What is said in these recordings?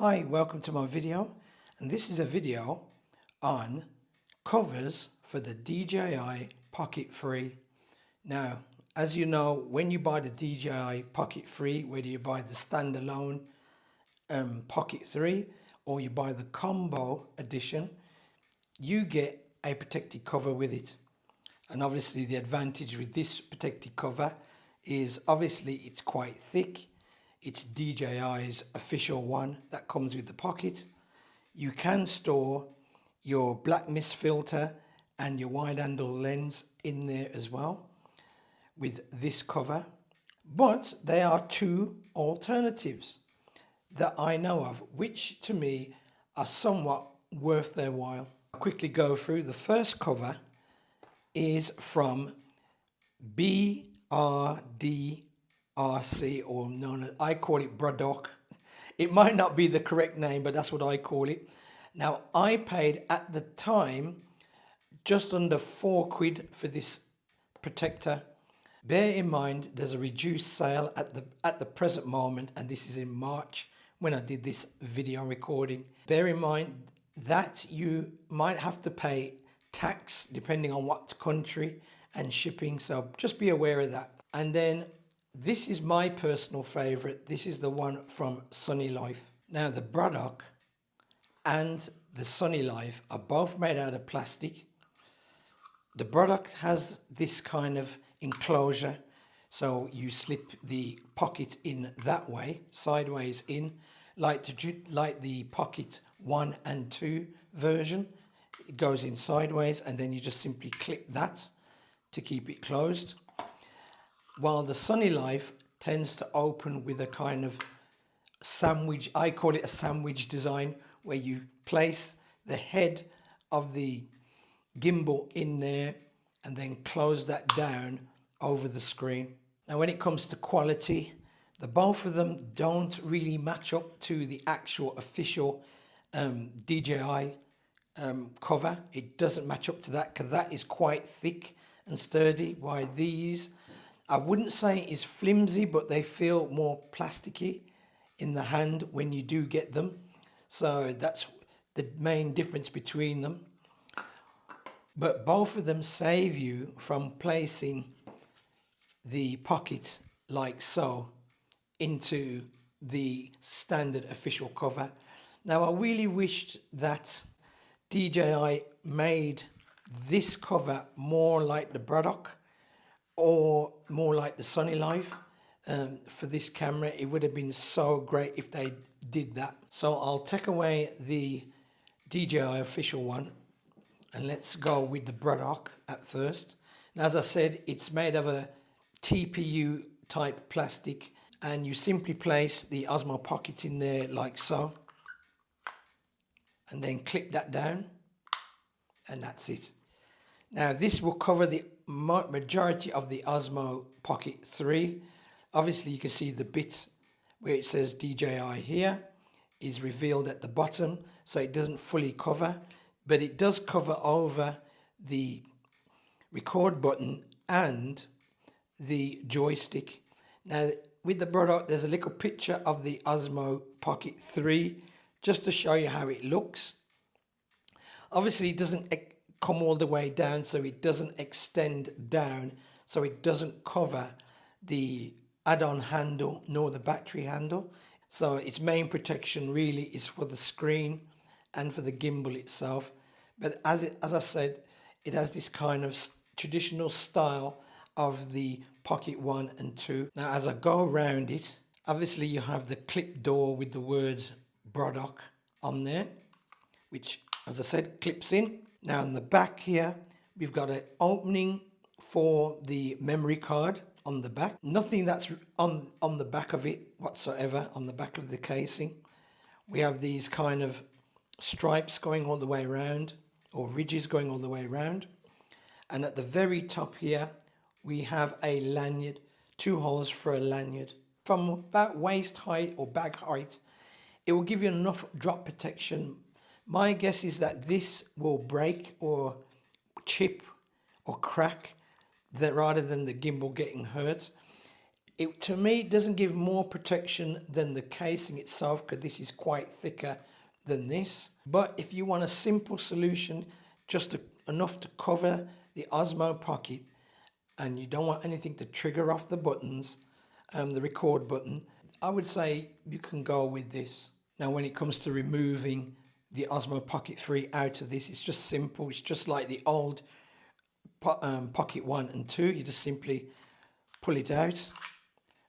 Hi, welcome to my video, and this is a video on covers for the DJI Pocket 3. Now, as you know, when you buy the DJI Pocket 3, whether you buy the standalone Pocket 3 or you buy the combo edition, you get a protected cover with it. And obviously the advantage with this protected cover is obviously it's quite thick. It's DJI's official one that comes with the Pocket. You can store your black mist filter and your wide angle lens in there as well with this cover. But there are two alternatives that I know of, which to me are somewhat worth their while. I'll quickly go through. The first cover is from BRDRC, or known as, I call it BRDRC. It might not be the correct name, but that's what I call it. Now, I paid at the time just under £4 for this protector. Bear in mind, there's a reduced sale at the present moment, and this is in March when I did this video recording. Bear in mind that you might have to pay tax depending on what country and shipping, so just be aware of that. And then this is my personal favorite. This is the one from SUNNYLIFE. Now, the BRDRC and the SUNNYLIFE are both made out of plastic. The BRDRC has this kind of enclosure, so you slip the Pocket in that way, sideways in, like the Pocket 1 and 2 version. It goes in sideways, and then you just simply clip that to keep it closed. While the SUNNYLIFE tends to open with a kind of sandwich, I call it a sandwich design, where you place the head of the gimbal in there and then close that down over the screen. Now, when it comes to quality, the both of them don't really match up to the actual official DJI cover. It doesn't match up to that because that is quite thick and sturdy, while these, I wouldn't say is flimsy, but they feel more plasticky in the hand when you do get them. So that's the main difference between them. But both of them save you from placing the Pocket like so into the standard official cover. Now, I really wished that DJI made this cover more like the BRDRC or more like the SUNNYLIFE for this camera. It would have been so great if they did that. So I'll take away the DJI official one and let's go with the BRDRC at first. Now, as I said, it's made of a TPU type plastic, and you simply place the Osmo Pocket in there like so, and then clip that down, and that's it. Now, this will cover the majority of the Osmo Pocket 3. Obviously, you can see the bit where it says DJI here is revealed at the bottom, so it doesn't fully cover, but it does cover over the record button and the joystick. Now, with the BRDRC, there's a little picture of the Osmo Pocket 3 just to show you how it looks. Obviously, it doesn't come all the way down, so it doesn't extend down, so it doesn't cover the add-on handle nor the battery handle. So its main protection really is for the screen and for the gimbal itself. But as I said, it has this kind of traditional style of the Pocket 1 and 2. Now, as I go around it, obviously you have the clip door with the words BRDRC on there, which, as I said, clips in. Now, on the back here, we've got an opening for the memory card on the back. Nothing that's on the back of it whatsoever, on the back of the casing. We have these kind of stripes going all the way around, or ridges going all the way around. And at the very top here, we have a lanyard, 2 holes for a lanyard. From about waist height or bag height, it will give you enough drop protection. My guess is that this will break or chip or crack rather than the gimbal getting hurt. It, to me, it doesn't give more protection than the casing itself, because this is quite thicker than this. But if you want a simple solution, enough to cover the Osmo Pocket, and you don't want anything to trigger off the buttons, the record button, I would say you can go with this. Now, when it comes to removing the Osmo Pocket 3 out of this, it's just simple. It's just like the old Pocket 1 and 2. You just simply pull it out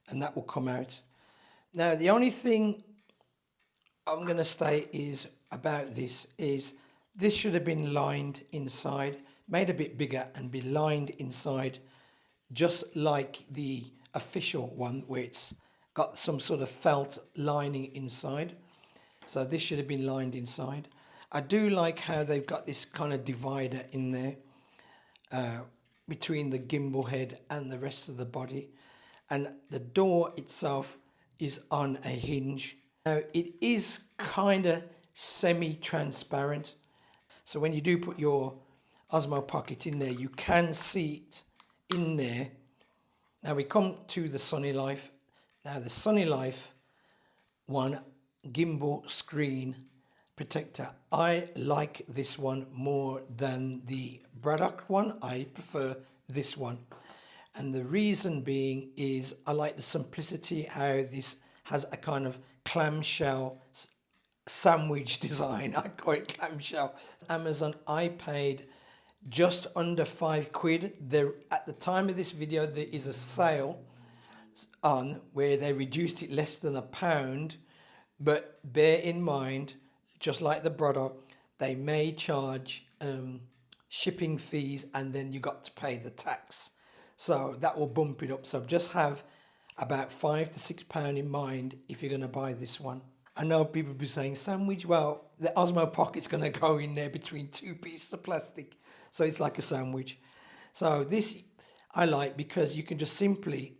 and that will come out. Now, the only thing I'm going to say is about this is this should have been lined inside, made a bit bigger and be lined inside, just like the official one where it's got some sort of felt lining inside. So this should have been lined inside. I do like how they've got this kind of divider in there between the gimbal head and the rest of the body. And the door itself is on a hinge. Now, it is kind of semi-transparent. So when you do put your Osmo Pocket in there, you can see it in there. Now we come to the SUNNYLIFE. Now the SUNNYLIFE one, gimbal screen protector, I like this one more than the BRDRC one. I prefer this one, and the reason being is I like the simplicity, how this has a kind of clamshell sandwich design. I call it clamshell. Amazon, I paid just under £5. There, at the time of this video, there is a sale on where they reduced it less than £1, but bear in mind, just like the BRDRC, they may charge shipping fees, and then you got to pay the tax, so that will bump it up. So just have about £5 to £6 in mind if you're going to buy this one. I know people be saying sandwich. Well, the Osmo Pocket's going to go in there between two pieces of plastic, so it's like a sandwich. So this I like because you can just simply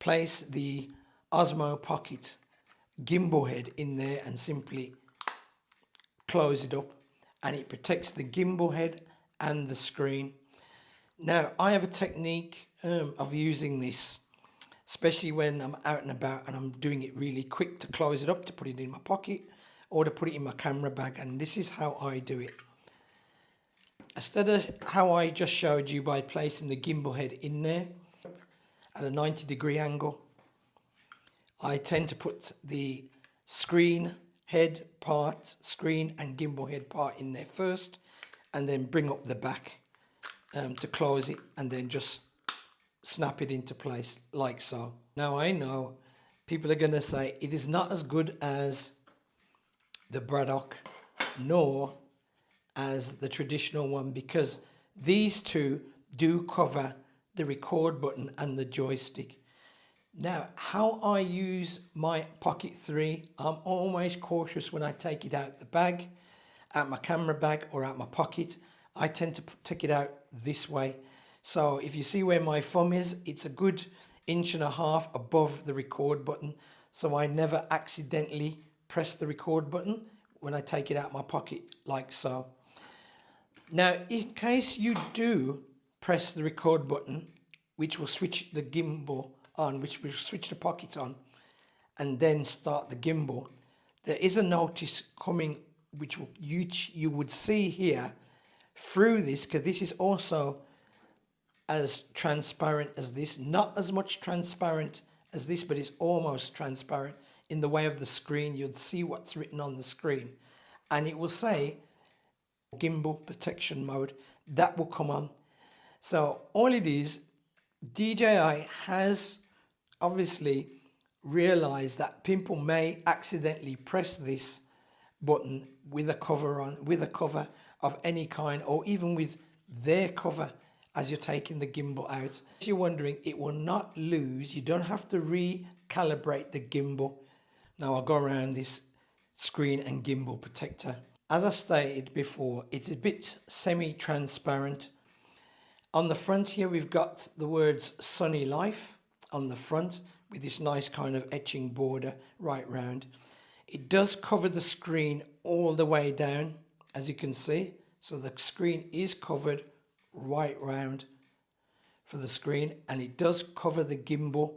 place the Osmo Pocket gimbal head in there and simply close it up, and it protects the gimbal head and the screen. Now, I have a technique of using this, especially when I'm out and about and I'm doing it really quick, to close it up, to put it in my pocket or to put it in my camera bag. And this is how I do it. Instead of how I just showed you by placing the gimbal head in there at a 90-degree angle, I tend to put the screen head part, screen and gimbal head part in there first, and then bring up the back to close it, and then just snap it into place like so. Now, I know people are going to say it is not as good as the BRDRC nor as the traditional one, because these two do cover the record button and the joystick. Now, how I use my Pocket 3, I'm always cautious when I take it out the bag, out my camera bag or out my pocket. I tend to take it out this way. So if you see where my thumb is, it's a good 1.5 inches above the record button. So I never accidentally press the record button when I take it out my pocket like so. Now, in case you do press the record button, which will switch the gimbal on, which will switch the pocket on, and then start the gimbal, there is a notice coming which you would see here through this, because this is also as transparent as this, not as much transparent as this, but it's almost transparent in the way of the screen. You'd see what's written on the screen, and it will say gimbal protection mode. That will come on. So all it is, DJI has obviously realized that people may accidentally press this button with a cover on, with a cover of any kind, or even with their cover as you're taking the gimbal out. If you're wondering, it will not lose. You don't have to recalibrate the gimbal. Now I'll go around this screen and gimbal protector. As I stated before, it's a bit semi-transparent. On the front here, we've got the words SUNNYLIFE on the front with this nice kind of etching border right round. It does cover the screen all the way down, as you can see. So the screen is covered right round for the screen, and it does cover the gimbal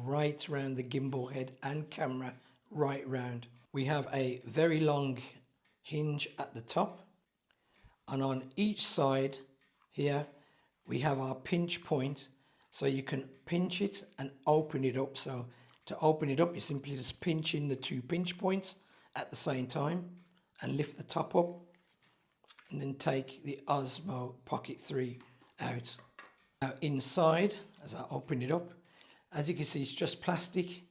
right round the gimbal head and camera, right round. We have a very long hinge at the top, and on each side here we have our pinch point, so you can pinch it and open it up. So to open it up, you simply just pinch in the two pinch points at the same time and lift the top up, and then take the Osmo Pocket 3 out. Now inside, as I open it up, as you can see, it's just plastic.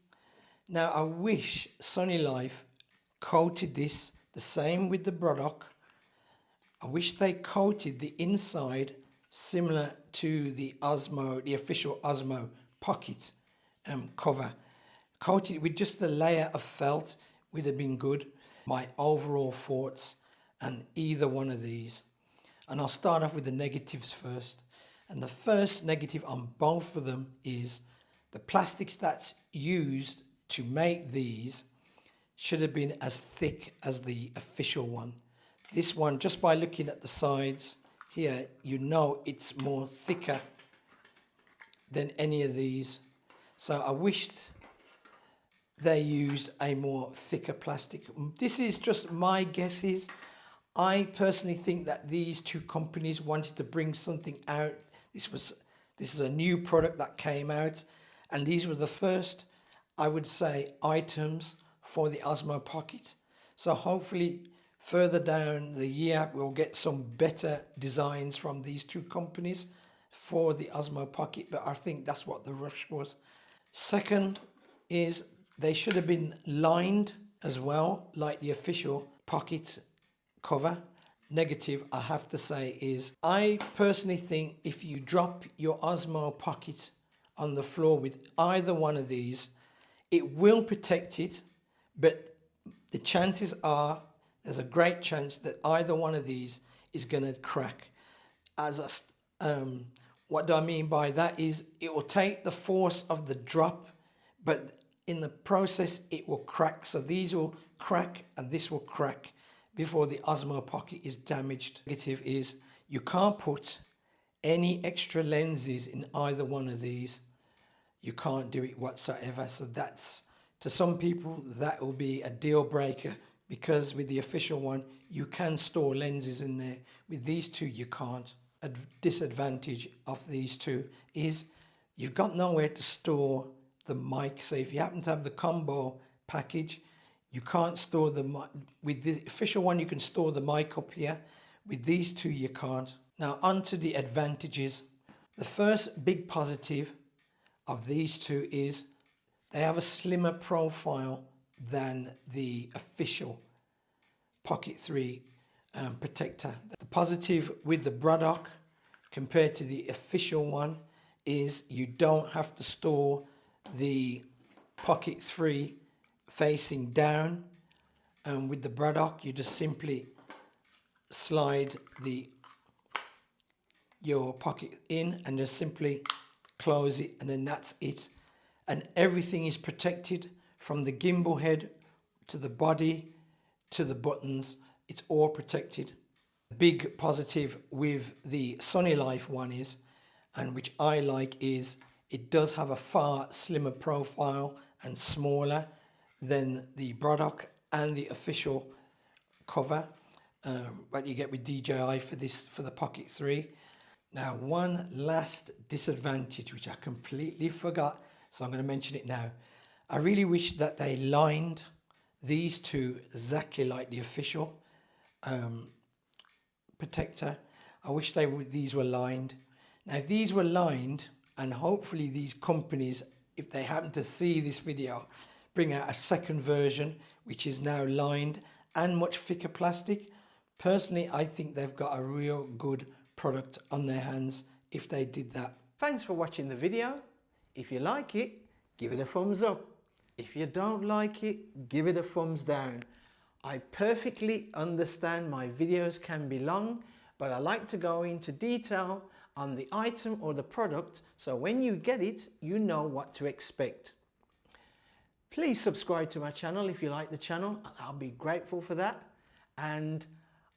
Now I wish SUNNYLIFE coated this the same with the BRDRC. I wish they coated the inside similar to the Osmo, the official Osmo Pocket cover. Coated it with just a layer of felt would have been good. My overall thoughts on either one of these. And I'll start off with the negatives first. And the first negative on both of them is the plastics that's used to make these should have been as thick as the official one. This one, just by looking at the sides here, you know it's more thicker than any of these. So I wished they used a more thicker plastic. This is just my guesses. I personally think that these two companies wanted to bring something out. This is a new product that came out, and these were the first, I would say, items for the Osmo Pocket. So hopefully further down the year we'll get some better designs from these two companies for the Osmo Pocket, but I think that's what the rush was. Second is they should have been lined as well, like the official Pocket cover. Negative, I have to say, is I personally think if you drop your Osmo Pocket on the floor with either one of these, it will protect it, but the chances are there's a great chance that either one of these is going to crack. What do I mean by that is it will take the force of the drop, but in the process it will crack. So these will crack and this will crack before the Osmo Pocket is damaged. Negative is you can't put any extra lenses in either one of these. You can't do it whatsoever. So that's, to some people, that will be a deal breaker, because with the official one, you can store lenses in there. With these two, you can't. A disadvantage of these two is you've got nowhere to store the mic. So if you happen to have the combo package, you can't store the mic. With the official one, you can store the mic up here. With these two, you can't. Now, on to the advantages. The first big positive of these two is they have a slimmer profile than the official Pocket 3 protector. The positive with the BRDRC compared to the official one is you don't have to store the Pocket 3 facing down. And with the BRDRC, you just simply slide your pocket in and just simply close it, and then that's it. And everything is protected from the gimbal head to the body to the buttons. It's all protected. The big positive with the SUNNYLIFE one is, and which I like, is it does have a far slimmer profile and smaller than the BRDRC and the official cover what you get with DJI for the Pocket 3. Now, one last disadvantage which I completely forgot, so I'm going to mention it now. I really wish that they lined these two exactly like the official protector. I wish these were lined. Now, if these were lined, and hopefully these companies, if they happen to see this video, bring out a second version which is now lined and much thicker plastic. Personally, I think they've got a real good product on their hands if they did that. Thanks for watching the video. If you like it, give it a thumbs up. If you don't like it, give it a thumbs down. I perfectly understand my videos can be long, but I like to go into detail on the item or the product, so when you get it, you know what to expect. Please subscribe to my channel if you like the channel. I'll be grateful for that, and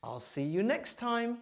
I'll see you next time.